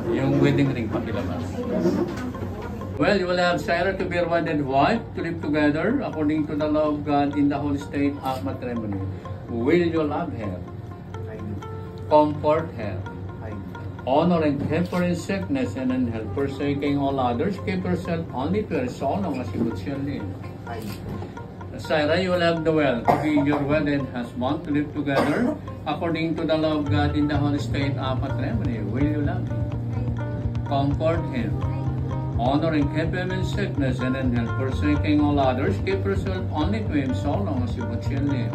Yung wedding ring pakilabas. Well, you will have Sarah to be your wedded wife to live together according to the law of God in the whole state of matrimony. Will you love her? I do. Comfort her? I do. Honor and keep her in sickness and in health, forsaking all others. Keep yourself only to her so long as you would shall live. I do. Sarah, you will have the well to be your wedded husband to live together according to the law of God in the whole state of matrimony. Will you love him? Comfort him? Honor and keep him in sickness and in health, forsaking all others. Keep yourself only to him so long as you would shall live.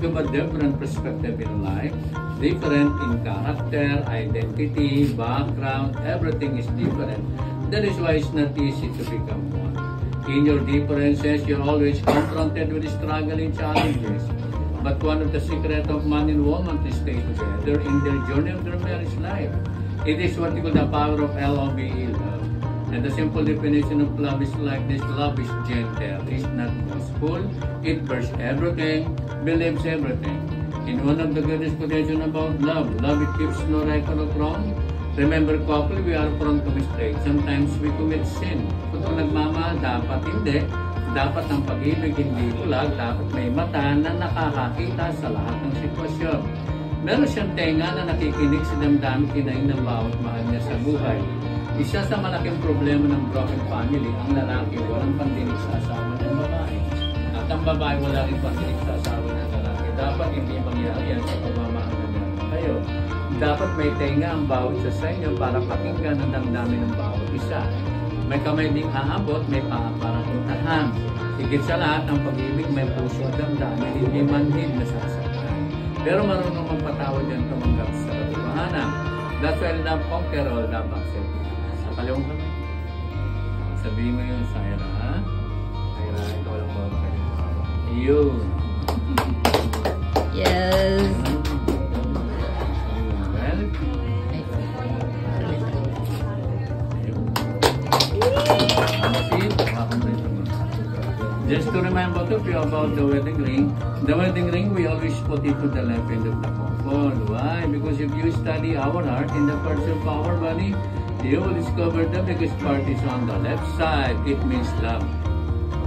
You have a different perspective in life, different in character, identity, background, everything is different. That is why it's not easy to become one. In your differences, you're always confronted with struggling challenges. But one of the secrets of man and woman to stay together in their journey of their marriage life. It is what you call the power of LOVE, love. And the simple definition of love is like this: love is gentle, it's not boastful, it bears everything, believes everything. In one of the greatest quotation about love, love it keeps no record of wrong. Remember, couple, we are prone to mistake. Sometimes we commit sin. Kung nagmamahal, dapat hindi. Dapat ang pag-ibig hindi bulag, dapat may mata na nakakakita sa lahat ng sitwasyon. Meron siyang tenga na nakikinig sa damdamin kinain ng bawat mahal niya sa buhay. Isa sa malaking problema ng broken family, ang lalaki walang pandinig sa asawa ng babae. At ang babae wala rin pandinig sa asawa ng lalaki. Dapat hindi mangyari yan sa pamamahalan niya kayo. Dapat may tenga ang bawat isa sa inyo para pakinggan ang damdamin ng bawat isa. May kamay ding aabot, may paa para puntahan. Higit sa lahat, ang pag-ibig may puso at damdamin, hindi manhid na sasaktan. Pero marunong magpatawad yan tumanggap sa katotohanan. That's why love conquer all, love accept. Kaliwang kami. Sabihin mo yung Sarah, ha? Sarah, ikaw lang ba? Yun. Yes. Well, just to remember to you about the wedding ring. The wedding ring, we always put it to the left end of the couple. Why? Because if you study our heart in the parts of our body, you will discover the biggest part is on the left side. It means love.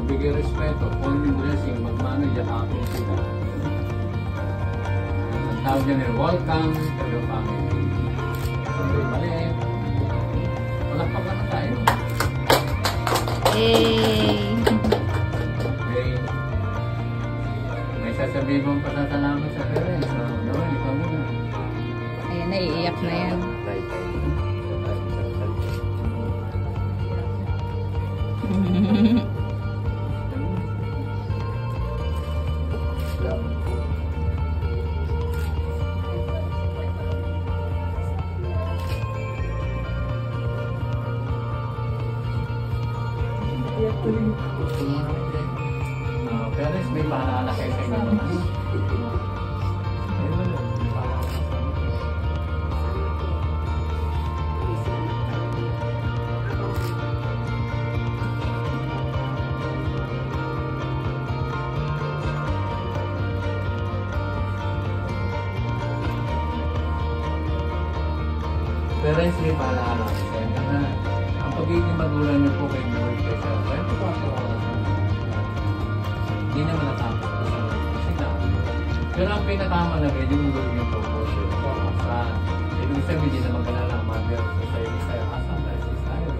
Bigay respeto, only blessing, magmano yakapin sila. Ang tawag niya welcome to your family. Okay, mali. Palakpakan na tayo. Yay! Okay. May sasabihin mong pasasalamat sa parents. So, no, ikaw muna. Ayan, naiiyak na yan. Parents, may paalala kayo sa inyo naman. Parents, may paalala kayo sa inyo na ang pagiging magulang niyo po kay Lord kaysa 24 oras. Hindi naman natapos ko sa Lord kasi na. Pero ang pinakamalaga yung Lord niyo po po sa ibig sabihin, hindi na mag-alala ang mother ko sa iyo sa asang dahil si Sarah.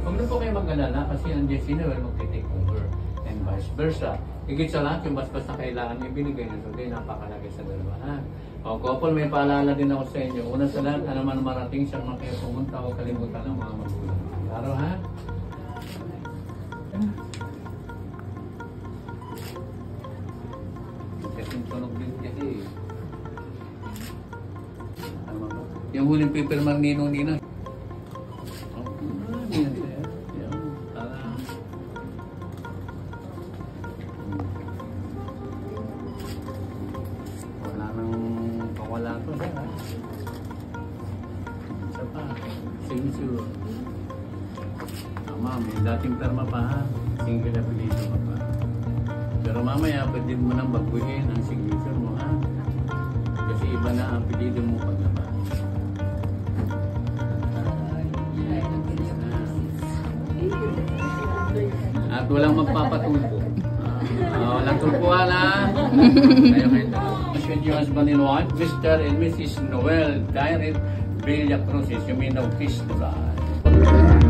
Huwag na po kayo mag-alala kasi ang Diyos sinawal mag-take over and vice versa. Higit sa lahat, yung mas basta kailangan ibinigay na so, napakalagay sa dalawa. Ha? O, couple, may paalala din ako sa inyo. Una sa lahat, ano man marating siyang mga kayo pumunta o kalimutan ng mga magulang. Klaro, ha? Kasing tunog din kasi. Yung huling pipirmang ninong-ninang. Yan, sir. Yan. Wala nang pawala to, sir, ha? Isa pa. Signature. Ma'am, yung dating perma pa, ha? Single apelido pa pa. Pero mamaya, pwede mo nang baguhin ang signature mo, ha? iba na ang pilido mo paglabas. At walang magpapatulpo. Walang tulpuan ha. Kayo with your husband and wife, Mr. and Mrs. Noel Direct Villa Cruces. You may now kiss the bride.